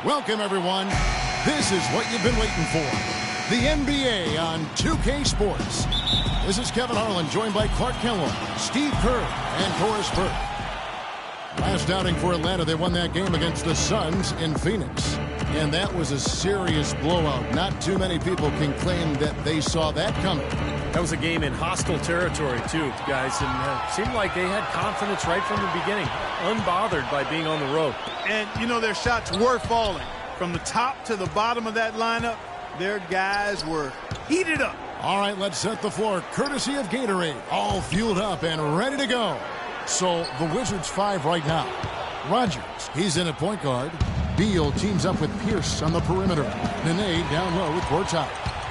Welcome, everyone. This is what you've been waiting for. The NBA on 2K Sports. This is Kevin Harlan, joined by Clark Kellogg, Steve Kerr, and Horace Burke. Last outing for Atlanta, they won that game against the Suns in Phoenix. And that was a serious blowout. Not too many people can claim that they saw that coming. That was a game in hostile territory, too, guys. And it seemed like they had confidence right from the beginning, unbothered by being on the road. And, you know, their shots were falling. From the top to the bottom of that lineup, their guys were heated up. All right, let's set the floor, courtesy of Gatorade. All fueled up and ready to go. So, the Wizards 5 right now. Rogers, he's in at point guard. Beal teams up with Pierce on the perimeter. Nene down low with Gortat.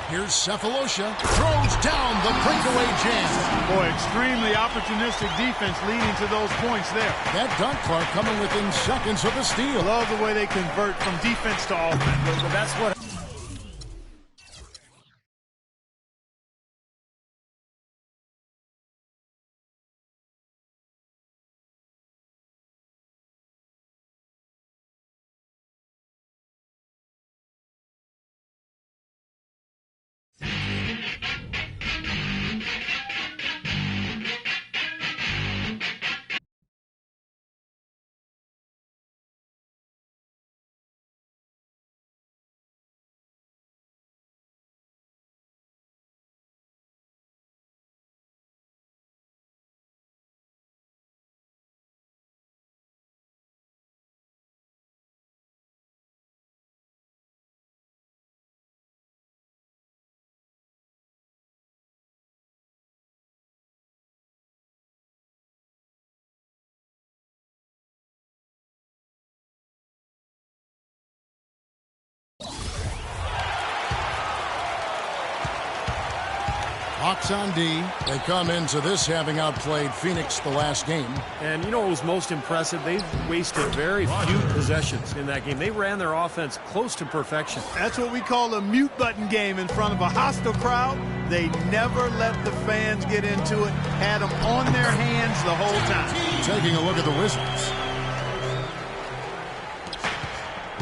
Here's Cephalosha. Throws down the breakaway jam. Boy, extremely opportunistic defense leading to those points there. That dunk, Clark, coming within seconds of the steal. Love the way they convert from defense to offense. That's what... Hawks on D. They come into this having outplayed Phoenix the last game. And you know what was most impressive? They wasted very few possessions in that game. They ran their offense close to perfection. That's what we call a mute button game in front of a hostile crowd. They never let the fans get into it. Had them on their hands the whole time. Taking a look at the Wizards.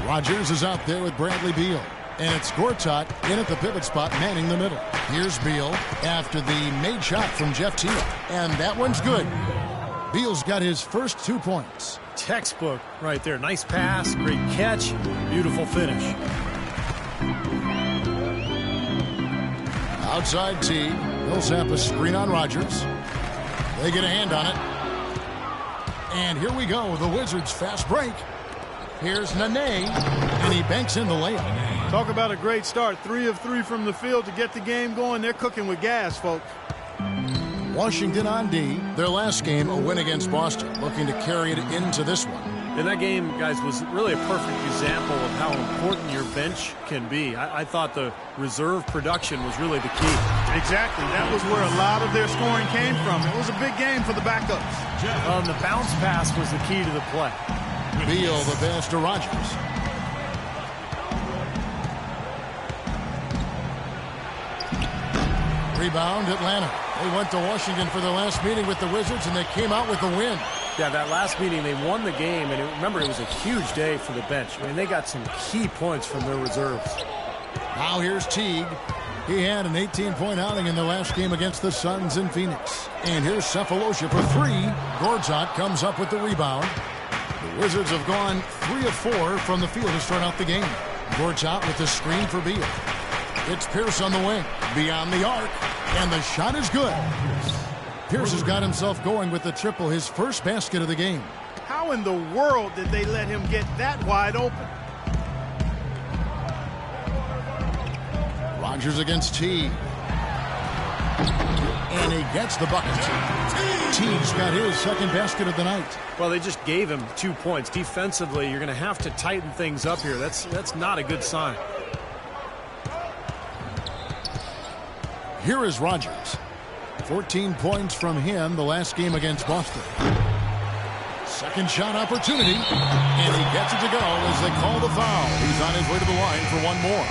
Rogers is out there with Bradley Beal. And it's Gortat in at the pivot spot, manning the middle. Here's Beal after the made shot from Jeff Teague. And that one's good. Beal's got his first 2 points. Textbook right there. Nice pass, great catch, beautiful finish. Outside Teague. Millsap a screen on Rogers. They get a hand on it. And here we go, the Wizards' fast break. Here's Nene, and he banks in the layup. Talk about a great start. 3 of 3 from the field to get the game going. They're cooking with gas, folks. Washington on D. Their last game, a win against Boston, looking to carry it into this one. And that game, guys, was really a perfect example of how important your bench can be. I thought the reserve production was really the key. Exactly. That was where a lot of their scoring came from. It was a big game for the backups. The bounce pass was the key to the play. Beal the pass to Rogers. Rebound, Atlanta. They went to Washington for their last meeting with the Wizards, and they came out with the win. Yeah, that last meeting, they won the game, and remember, it was a huge day for the bench. I mean, they got some key points from their reserves. Now here's Teague. He had an 18-point outing in the last game against the Suns in Phoenix. And here's Cephalosha for 3. Gortat comes up with the rebound. The Wizards have gone 3 of 4 from the field to start out the game. Gortat with the screen for Beal. It's Pierce on the wing, beyond the arc, and the shot is good. Pierce has got himself going with the triple, his first basket of the game. How in the world did they let him get that wide open? Rogers against Teague. And he gets the bucket. Teague's got his second basket of the night. Well, they just gave him 2 points. Defensively, you're going to have to tighten things up here. That's not a good sign. Here is Rogers. 14 points from him the last game against Boston. Second shot opportunity. And he gets it to go as they call the foul. He's on his way to the line for one more.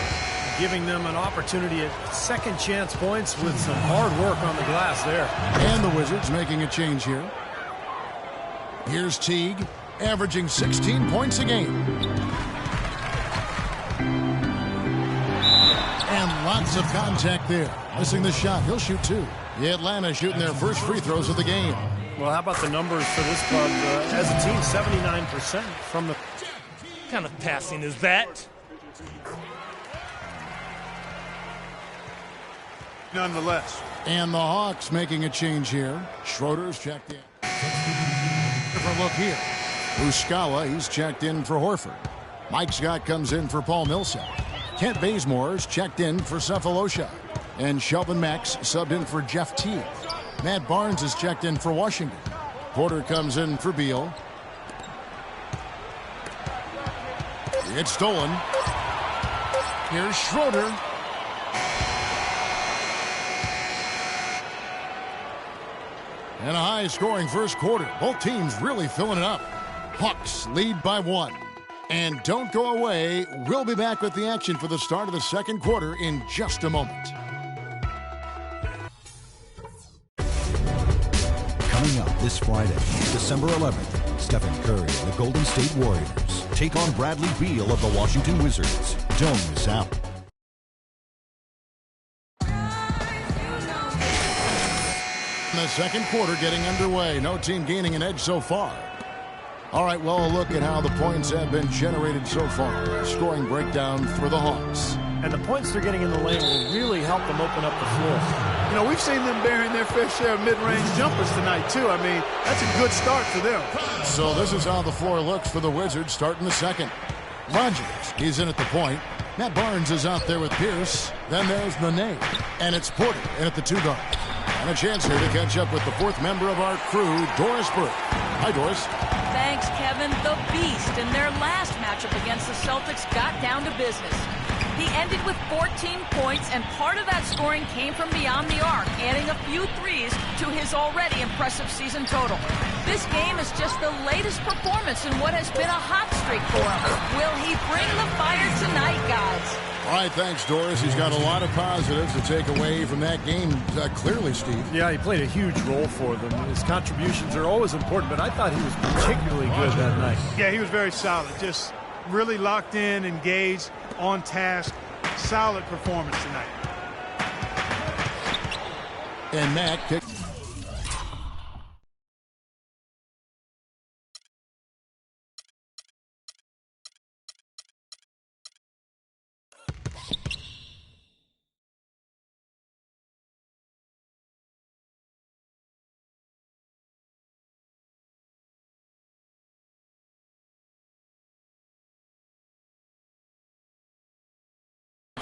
Giving them an opportunity at second chance points with some hard work on the glass there. And the Wizards making a change here. Here's Teague, averaging 16 points a game. Lots of contact there. Missing the shot. He'll shoot 2. The Atlanta shooting their first free throws of the game. Well, how about the numbers for this club as a team? 79% from the... What kind of passing is that? Nonetheless. And the Hawks making a change here. Schroeder's checked in. Different look here. Muscala, he's checked in for Horford. Mike Scott comes in for Paul Millsap. Kent Bazemore's checked in for Cephalosha. And Shelvin Max subbed in for Jeff Teague. Matt Barnes is checked in for Washington. Porter comes in for Beal. It's stolen. Here's Schroeder. And a high-scoring first quarter. Both teams really filling it up. Hawks lead by 1. And don't go away. We'll be back with the action for the start of the second quarter in just a moment. Coming up this Friday, December 11th, Stephen Curry and the Golden State Warriors take on Bradley Beal of the Washington Wizards. Don't miss out. The second quarter getting underway. No team gaining an edge so far. All right, well, a look at how the points have been generated so far. Scoring breakdown for the Hawks. And the points they're getting in the lane will really help them open up the floor. You know, we've seen them bearing their fair share of mid-range jumpers tonight, too. I mean, that's a good start for them. So this is how the floor looks for the Wizards starting the second. Rogers, he's in at the point. Matt Barnes is out there with Pierce. Then there's Nene. And it's Porter in at the 2 guard. And a chance here to catch up with the 4th member of our crew, Doris Burke. Hi, Doris. Thanks, Kevin. The Beast in their last matchup against the Celtics got down to business. He ended with 14 points, and part of that scoring came from beyond the arc, adding a few threes to his already impressive season total. This game is just the latest performance in what has been a hot streak for him. Will he bring the fire tonight, guys? All right, thanks, Doris. He's got a lot of positives to take away from that game, clearly, Steve. Yeah, he played a huge role for them. His contributions are always important, but I thought he was particularly good that night. Yeah, he was very solid. Just really locked in, engaged, on task. Solid performance tonight. And Matt kicked.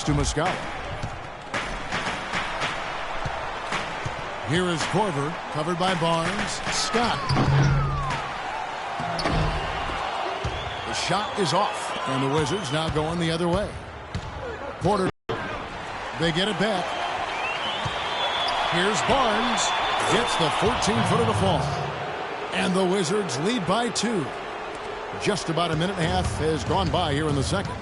To Muscala. Here is Korver, covered by Barnes. Scott. The shot is off, and the Wizards now going the other way. Porter. They get it back. Here's Barnes. Gets the 14-footer to fall. And the Wizards lead by 2. Just about a minute and a half has gone by here in the second.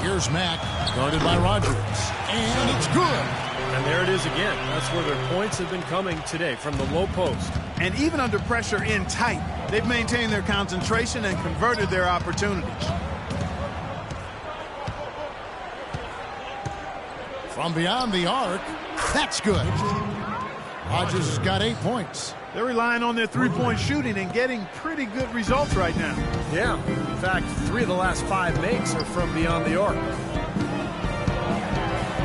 Here's Mack, guarded by Rogers. And it's good. And there it is again. That's where their points have been coming today, from the low post. And even under pressure in tight, they've maintained their concentration and converted their opportunities. From beyond the arc, that's good. Rogers has got 8 points. They're relying on their three-point shooting and getting pretty good results right now. Yeah, in fact, 3 of the last 5 makes are from beyond the arc.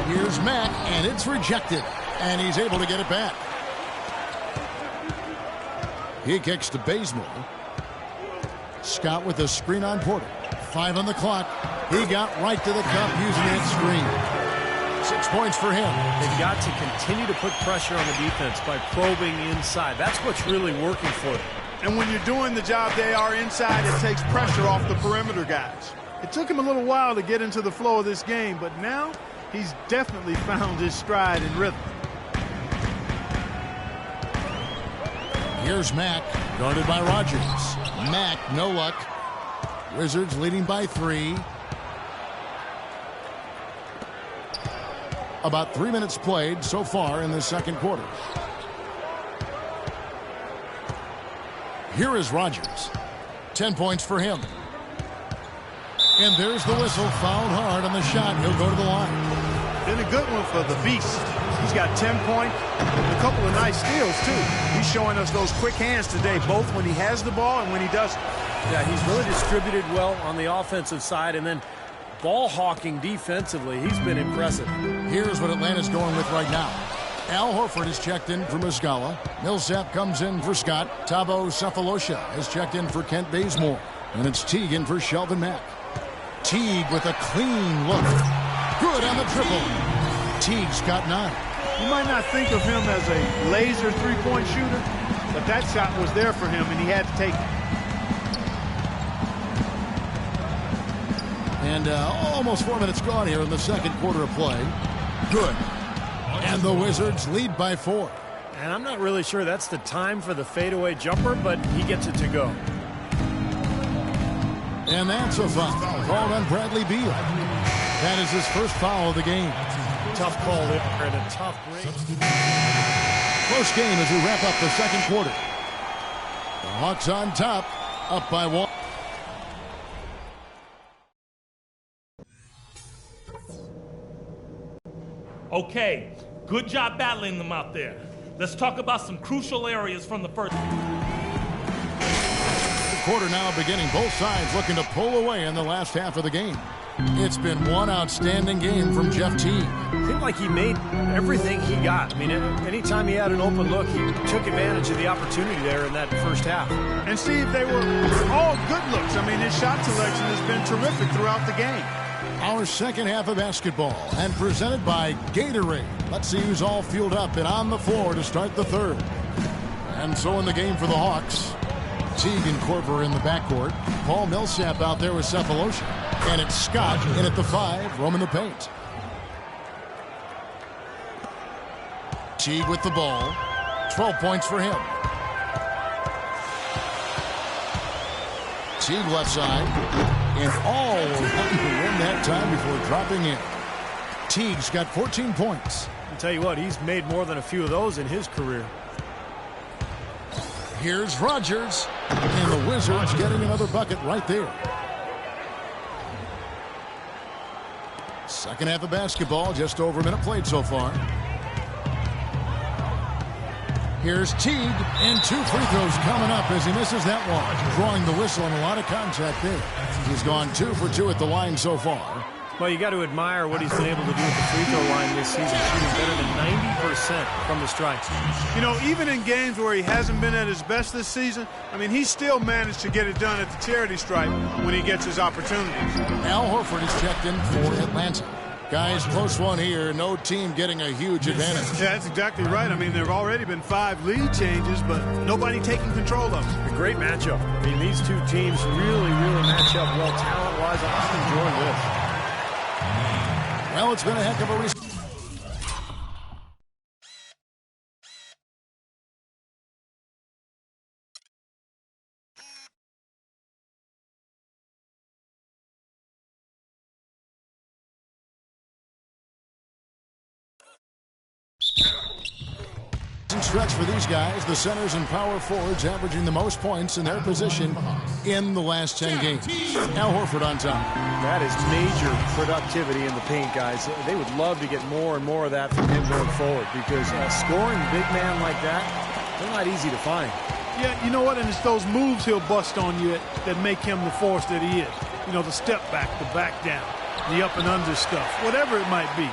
Here's Mack, and it's rejected. And he's able to get it back. He kicks to Bazemore. Scott with a screen on Porter. 5 on the clock. He got right to the cup using that screen. 6 points for him. They've got to continue to put pressure on the defense by probing inside. That's what's really working for them. And when you're doing the job they are inside, it takes pressure off the perimeter guys. It took him a little while to get into the flow of this game, but now he's definitely found his stride and rhythm. Here's Mack, guarded by Rogers. Mack, no luck. Wizards leading by 3. About 3 minutes played so far in the second quarter. Here is Rogers. 10 points for him. And there's the whistle. Fouled hard on the shot. He'll go to the line. Been a good one for the Beast. He's got 10 points and a couple of nice steals, too. He's showing us those quick hands today, both when he has the ball and when he doesn't. Yeah, he's really distributed well on the offensive side, and then ball hawking defensively. He's been impressive. Here's what Atlanta's going with right now. Al Horford is checked in for Muscala. Millsap comes in for Scott. Thabo Sefolosha has checked in for Kent Bazemore. And it's Teague in for Shelvin Mack. Teague with a clean look. Good on the triple. Teague's got 9. You might not think of him as a laser three-point shooter, but that shot was there for him, and he had to take it. And almost 4 minutes gone here in the second quarter of play. Good. And the Wizards lead by 4. And I'm not really sure that's the time for the fadeaway jumper, but he gets it to go. And that's a foul called on Bradley Beal. That is his first foul of the game. Tough call there and a tough break. Close game as we wrap up the second quarter. The Hawks on top, up by 1. Okay, good job battling them out there. Let's talk about some crucial areas from the first. The quarter now beginning. Both sides looking to pull away in the last half of the game. It's been one outstanding game from Jeff Teague. Seemed like he made everything he got. I mean, anytime he had an open look, he took advantage of the opportunity there in that first half. And Steve, they were all good looks. I mean, his shot selection has been terrific throughout the game. Our second half of basketball, and presented by Gatorade. Let's see who's all fueled up and on the floor to start the third. And so in the game for the Hawks, Teague and Korver in the backcourt. Paul Millsap out there with Sefolosha. And it's Scott in at the 5, roaming the paint. Teague with the ball. 12 points for him. Teague left side. And all around the rim that time before dropping in. Teague's got 14 points. I'll tell you what, he's made more than a few of those in his career. Here's Rodgers. And the Wizards getting another bucket right there. Second half of basketball, just over a minute played so far. Here's Teague, and 2 free throws coming up as he misses that one. Drawing the whistle and a lot of contact there. He's gone 2 for 2 at the line so far. Well, you got to admire what he's been able to do at the free throw line this season, shooting better than 90% from the strike. You know, even in games where he hasn't been at his best this season, I mean, he still managed to get it done at the charity stripe when he gets his opportunities. Al Horford is checked in for Atlanta. Guys, close one here. No team getting a huge advantage. Yeah, that's exactly right. I mean, there have already been 5 lead changes, but nobody taking control of them. A great matchup. I mean, these two teams really match up well talent-wise. I'm enjoying this. Well, it's been a heck of a race. Stretch for these guys, the centers and power forwards averaging the most points in their position in the last 10 games. Al Horford on top. That is major productivity in the paint, guys. They would love to get more and more of that from him going forward because scoring big man like that, they're not easy to find. Yeah, you know what? And it's those moves he'll bust on you that make him the force that he is. You know, the step back, the back down, the up and under stuff, whatever it might be.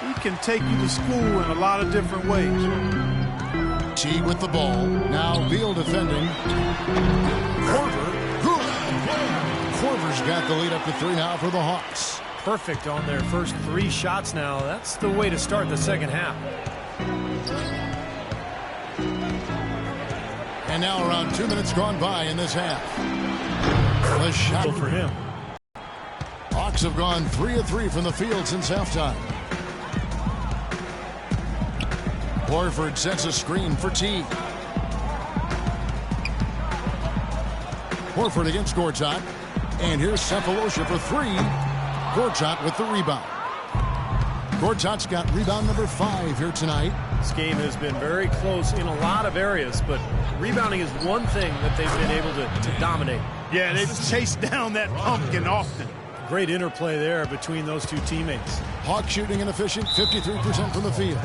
He can take you to school in a lot of different ways. Teague with the ball. Now Beal defending. Korver. Good. Korver's got the lead up to 3 now for the Hawks. Perfect on their first 3 shots now. That's the way to start the second half. And now around 2 minutes gone by in this half. The shot for him. Hawks have gone 3 of 3 from the field since halftime. Horford sets a screen for Teague. Horford against Gortat. And here's Sefolosha for 3. Gortat with the rebound. Gortat's got rebound number 5 here tonight. This game has been very close in a lot of areas, but rebounding is one thing that they've been able to dominate. Yeah, they've chased down that pumpkin often. Great interplay there between those two teammates. Hawks shooting inefficient, 53% from the field.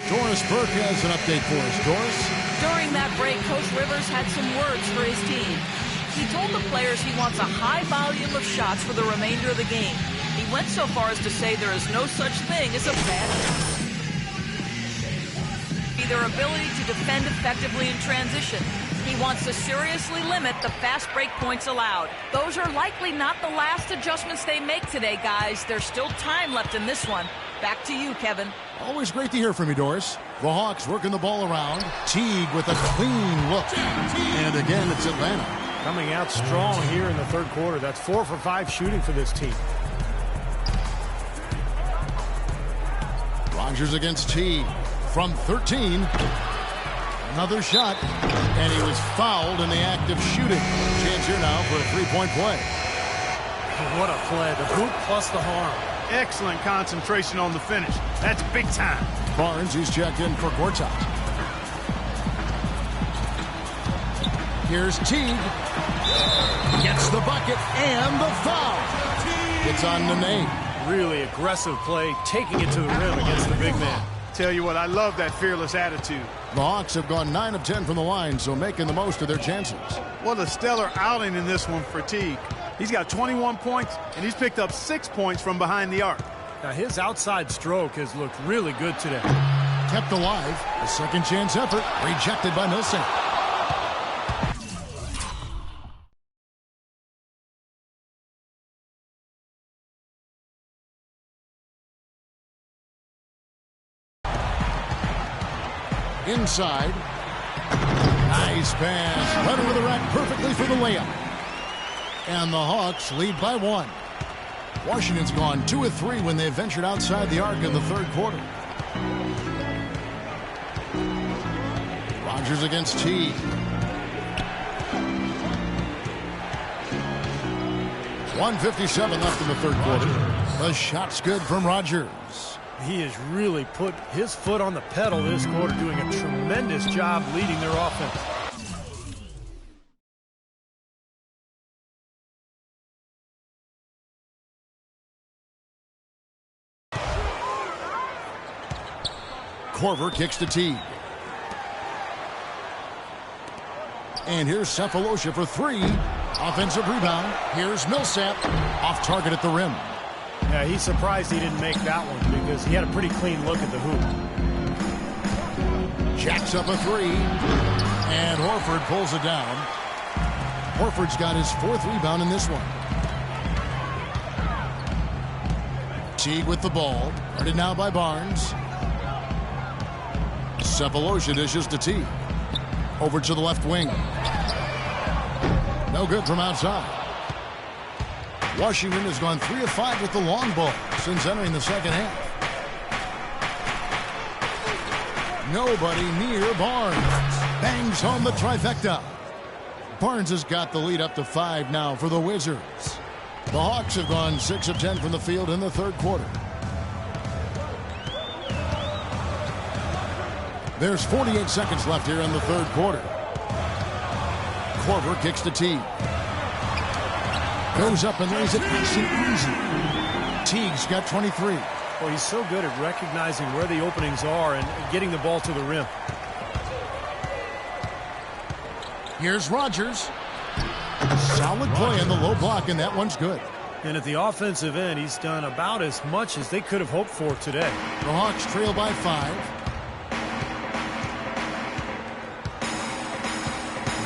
Doris Burke has an update for us. Doris? During that break, Coach Rivers had some words for his team. He told the players he wants a high volume of shots for the remainder of the game. He went so far as to say there is no such thing as a bad shot. Their ability to defend effectively in transition. He wants to seriously limit the fast break points allowed. Those are likely not the last adjustments they make today, guys. There's still time left in this one. Back to you, Kevin. Always great to hear from you, Doris. The Hawks working the ball around. Teague with a clean look. And again, it's Atlanta. Coming out strong here in the third quarter. That's 4 for 5 shooting for this team. Rogers against Teague. From 13. Another shot. And he was fouled in the act of shooting. Chance here now for a three-point play. What a play. The hoop plus the harm. Excellent concentration on the finish. That's big time. Barnes, he's checked in for Gortat. Here's Teague. Gets the bucket and the foul. It's on Nene. Really aggressive play, taking it to the rim against the big man. Tell you what, I love that fearless attitude. The Hawks have gone 9 of 10 from the line, so making the most of their chances. What a stellar outing in this one for Teague. He's got 21 points, and he's picked up 6 points from behind the arc. Now, his outside stroke has looked really good today. Kept alive. A second chance effort. Rejected by Millsap. Inside. Nice pass. Right over the rack perfectly for the layup. And the Hawks lead by 1. Washington's gone 2 of 3 when they ventured outside the arc in the third quarter. Rogers against Teague. .157 left in the third quarter. The shot's good from Rogers. He has really put his foot on the pedal this quarter, doing a tremendous job leading their offense. Korver kicks to Teague. And here's Cephalosha for 3. Offensive rebound. Here's Millsap. Off target at the rim. Yeah, he's surprised he didn't make that one because he had a pretty clean look at the hoop. Jacks up a 3. And Horford pulls it down. Horford's got his 4th rebound in this one. Teague with the ball. Guarded now by Barnes. Cephalosha dishes to Teague. Over to the left wing. No good from outside. Washington has gone 3 of 5 with the long ball since entering the second half. Nobody near Barnes. Bangs home the trifecta. Barnes has got the lead up to 5 now for the Wizards. The Hawks have gone 6 of 10 from the field in the third quarter. There's 48 seconds left here in the third quarter. Korver kicks to Teague. Goes up and lays it nice and easy. Teague's got 23. Well, he's so good at recognizing where the openings are and getting the ball to the rim. Here's Rogers. Solid play in the low block, and that one's good. And at the offensive end, he's done about as much as they could have hoped for today. The Hawks trail by 5.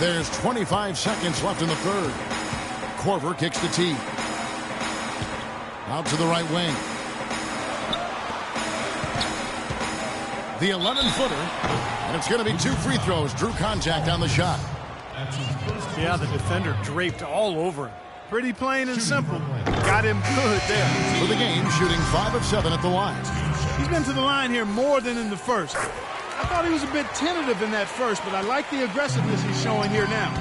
There's 25 seconds left in the third. Korver kicks to Teague. Out to the right wing. The 11-footer. And it's going to be 2 free throws. Drew contact on the shot. Yeah, the defender draped all over him. Pretty plain and simple. Got him good there. For the game, shooting 5 of 7 at the line. He's been to the line here more than in the first. I thought he was a bit tentative in that first, but I like the aggressiveness he's showing here now.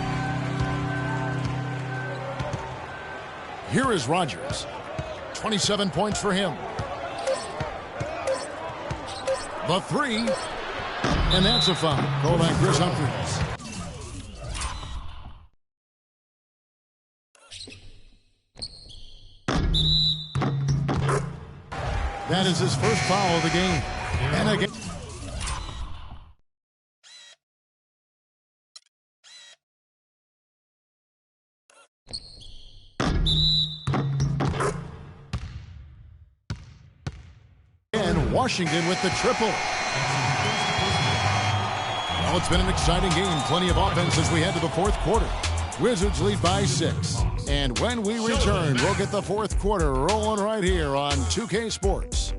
Here is Rogers. 27 points for him. The three. And that's a foul. Called on Chris Humphries. That is his first foul of the game. And again. And Washington with the triple. Well, it's been an exciting game. Plenty of offense as we head to the fourth quarter. Wizards lead by 6. And when we return, we'll get the fourth quarter rolling right here on 2K Sports.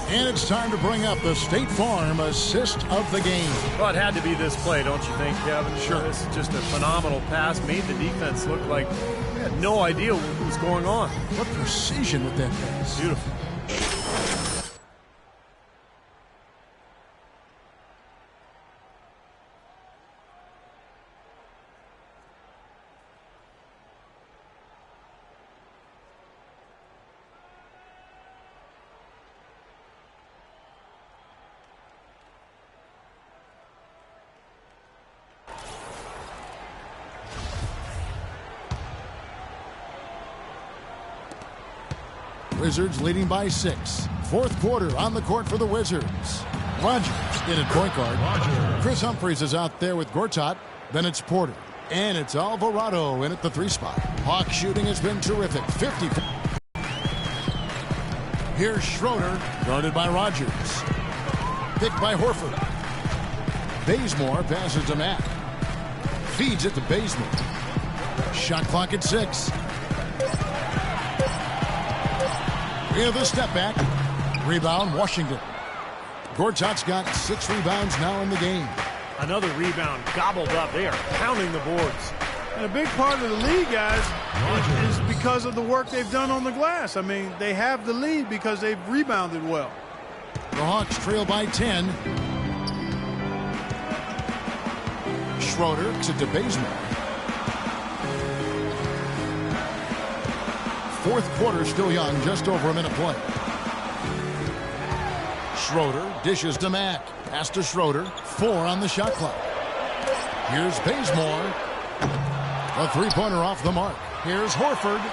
And it's time to bring up the State Farm assist of the game. Well, it had to be this play, don't you think, Kevin? Sure. This is just a phenomenal pass. Made the defense look like they had no idea what was going on. What precision with that pass. Beautiful. Wizards leading by 6. Fourth quarter on the court for the Wizards. Rogers in at point guard. Chris Humphries is out there with Gortat. Then it's Porter. And it's Alvarado in at the 3 spot. Hawk shooting has been terrific. 50. Here's Schroeder, guarded by Rogers. Picked by Horford. Bazemore passes to Mack. Feeds it to Bazemore. Shot clock at 6. With a step back. Rebound, Washington. Gortat's got 6 rebounds now in the game. Another rebound gobbled up. They are pounding the boards. And a big part of the lead, guys, is because of the work they've done on the glass. I mean, they have the lead because they've rebounded well. The Hawks trail by 10. Schroeder to Bazemore. Fourth quarter still young, just over a minute play. Schroeder dishes to Mack. Pass to Schroeder. 4 on the shot clock. Here's Bazemore. A three-pointer off the mark. Here's Horford.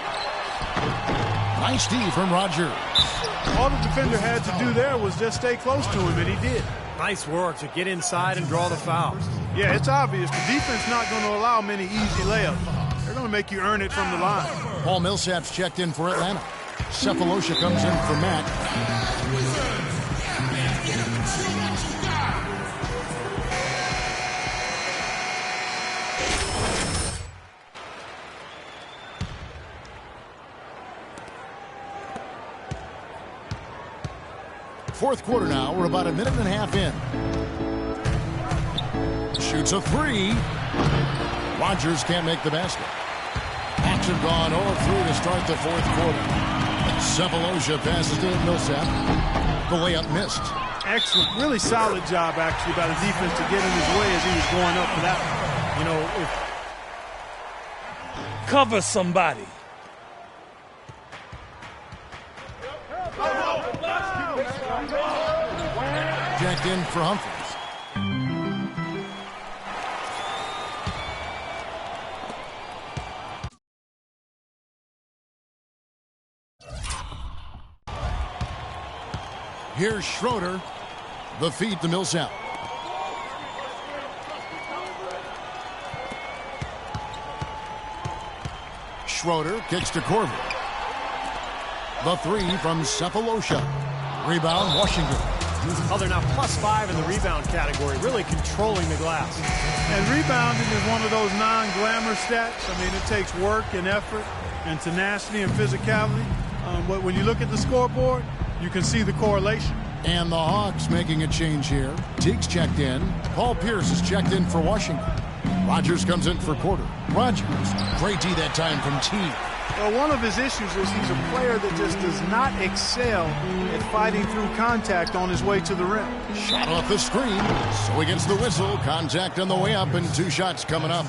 Nice D from Rogers. All the defender had to do there was just stay close to him, and he did. Nice work to get inside and draw the fouls. Yeah, it's obvious. The defense not going to allow many easy layups. They're going to make you earn it from the line. Paul Millsap's checked in for Atlanta. Cephalosha comes in for Mack. Fourth quarter now. We're about a minute and a half in. Shoots a 3. Rogers can't make the basket. Hawks have gone 0-3 to start the fourth quarter. Cephalosha passes to Millsap. The layup missed. Excellent. Really solid job, actually, by the defense to get in his way as he was going up for that one. You know, Cover somebody. Jacked in for Humphries. Here's Schroeder. The feed to Millsap. Schroeder kicks to Corbin. The 3 from Cephalosha. Rebound, Washington. oh, they're now +5 in the rebound category, really controlling the glass. And rebounding is one of those non-glamour stats. I mean, it takes work and effort and tenacity and physicality. But when you look at the scoreboard, you can see the correlation. And the Hawks making a change here. Teague's checked in. Paul Pierce is checked in for Washington. Rogers comes in for Porter. Rogers, great D that time from Teague. Well, one of his issues is he's a player that just does not excel at fighting through contact on his way to the rim. Shot off the screen, so he gets the whistle. Contact on the way up and 2 shots coming up.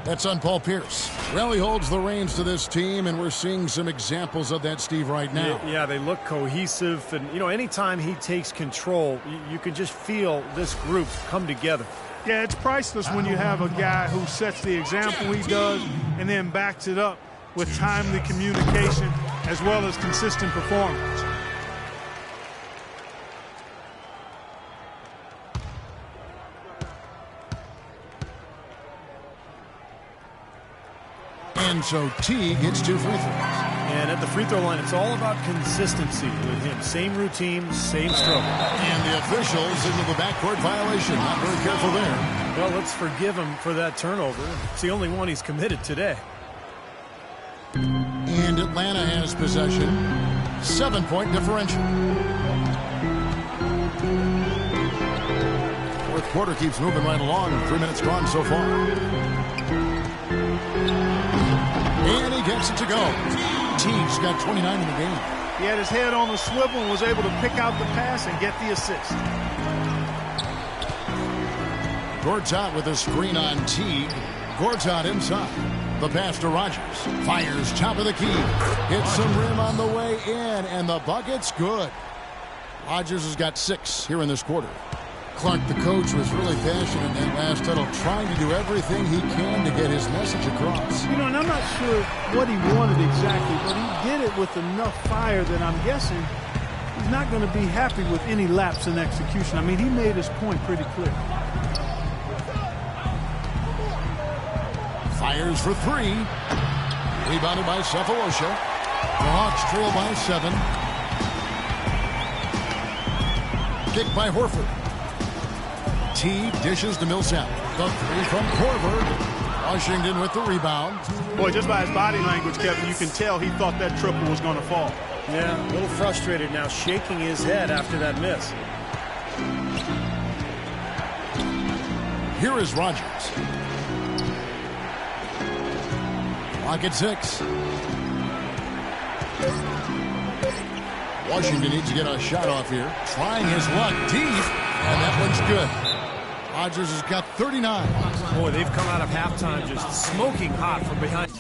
That's on Paul Pierce. Well, he holds the reins to this team, and we're seeing some examples of that, Steve, right now. Yeah, they look cohesive. And, you know, anytime he takes control, you can just feel this group come together. Yeah, it's priceless when you have a guy who sets the example he does and then backs it up with timely communication as well as consistent performance. And so Teague hits 2 free throws. And at the free throw line, it's all about consistency with him. Same routine, same stroke. And the officials into the backcourt violation. Not very careful there. Well, let's forgive him for that turnover. It's the only one he's committed today. And Atlanta has possession. 7-point differential. Fourth quarter keeps moving right along. 3 minutes gone so far. And he gets it to go. Teague's got 29 in the game. He had his head on the swivel and was able to pick out the pass and get the assist. Gortat with a screen on Teague. Gortat inside. The pass to Rogers. Fires top of the key. Hits some rim on the way in, and the bucket's good. Rogers has got 6 here in this quarter. Clark, the coach, was really passionate in that last huddle, trying to do everything he can to get his message across. You know, and I'm not sure what he wanted exactly, but he did it with enough fire that I'm guessing he's not going to be happy with any lapse in execution. I mean, he made his point pretty clear. Fires for 3. Rebounded by Cephalosha. The Hawks trail by 7. Kick by Horford. Teague dishes to Millsap. The 3 from Korver. Washington with the rebound. Boy, just by his body language, Kevin, you can tell he thought that triple was going to fall. Yeah, a little frustrated now, shaking his head after that miss. Here is Rogers. Clock at 6. Washington needs to get a shot off here. Trying his luck deep, and that one's good. Rogers has got 39. Boy, they've come out of halftime just smoking hot from behind.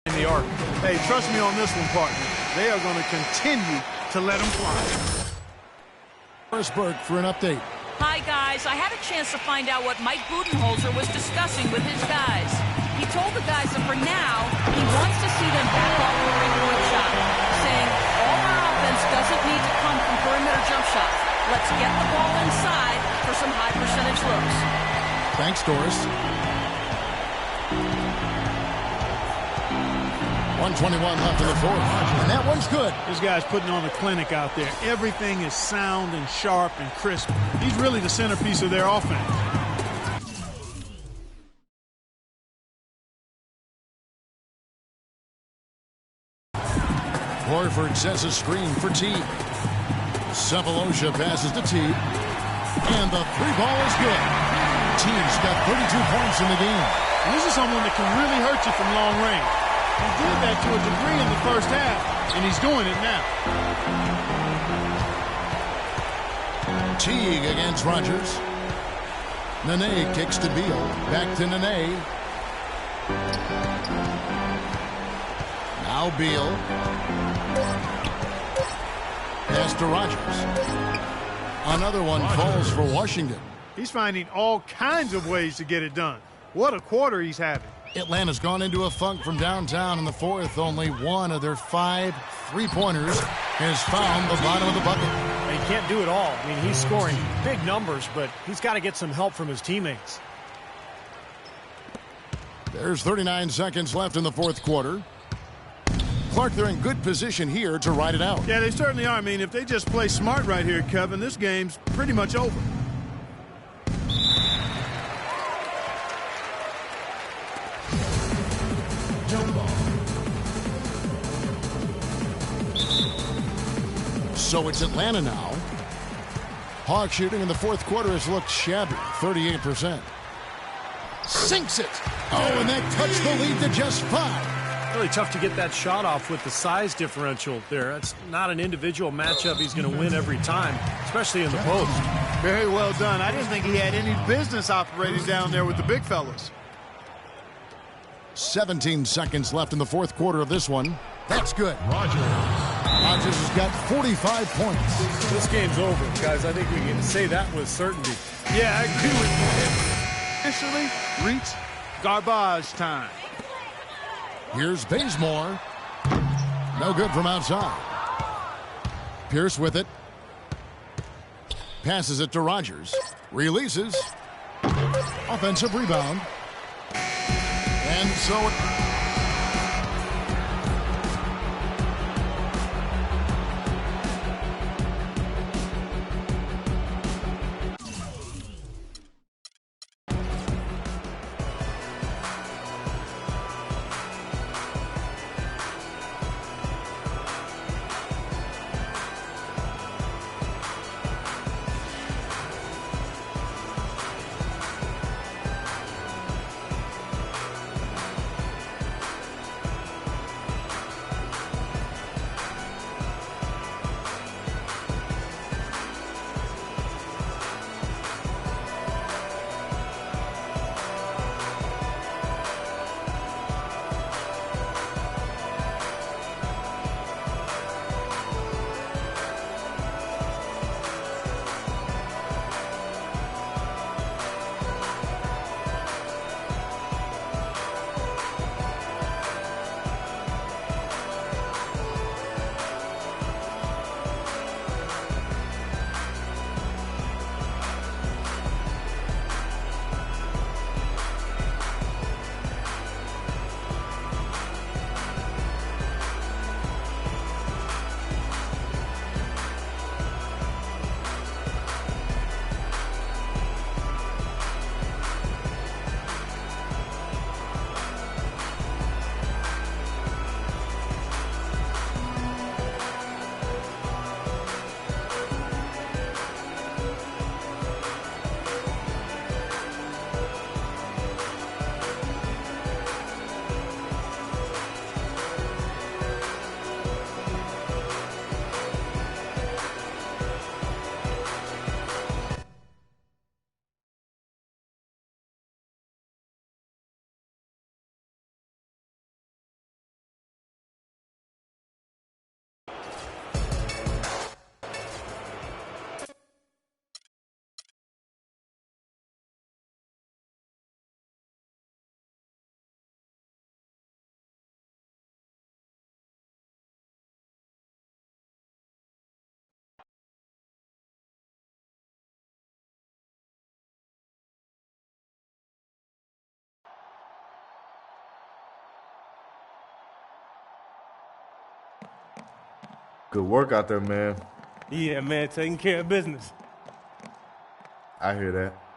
In the arc. Hey, trust me on this one, partner. They are going to continue to let him fly. Burke for an update. Hi, guys. I had a chance to find out what Mike Budenholzer was discussing with his guys. He told the guys that for now, he wants to see them back off the three-point shot, saying all our offense doesn't need to come from perimeter jump shots. Let's get the ball inside for some high-percentage looks. Thanks, Doris. 1:21 left in the fourth, and that one's good. This guy's putting on a clinic out there. Everything is sound and sharp and crisp. He's really the centerpiece of their offense. Horford sets a screen for Teague. Cephalosha passes to Teague, and the 3-ball is good. Teague's got 32 points in the game. And this is someone that can really hurt you from long range. He did that to a degree in the first half, and he's doing it now. Teague against Rogers. Nene kicks to Beal. Back to Nene. Now Beal. Pass to Rogers. Another one falls for Washington. He's finding all kinds of ways to get it done. What a quarter he's having. Atlanta's gone into a funk from downtown in the fourth. Only one of their 5 3-pointers has found the bottom of the bucket. They can't do it all. I mean, he's scoring big numbers, but he's got to get some help from his teammates. There's 39 seconds left in the fourth quarter. Clark, they're in good position here to ride it out. Yeah, they certainly are. I mean, if they just play smart right here, Kevin, this game's pretty much over. So it's Atlanta now. Hawks shooting in the fourth quarter has looked shabby, 38%. Sinks it. Oh, and that touched the lead to just 5. Really tough to get that shot off with the size differential there. That's not an individual matchup he's going to win every time, especially in the post. Very well done. I didn't think he had any business operating down there with the big fellas. 17 seconds left in the fourth quarter of this one. That's good. Rogers has got 45 points. This game's over, guys. I think we can say that with certainty. Yeah, I agree with you. Officially reached garbage time. Here's Bazemore. No good from outside. Pierce with it. Passes it to Rogers. Releases. Offensive rebound. And so good work out there, man. Yeah, man, taking care of business. I hear that.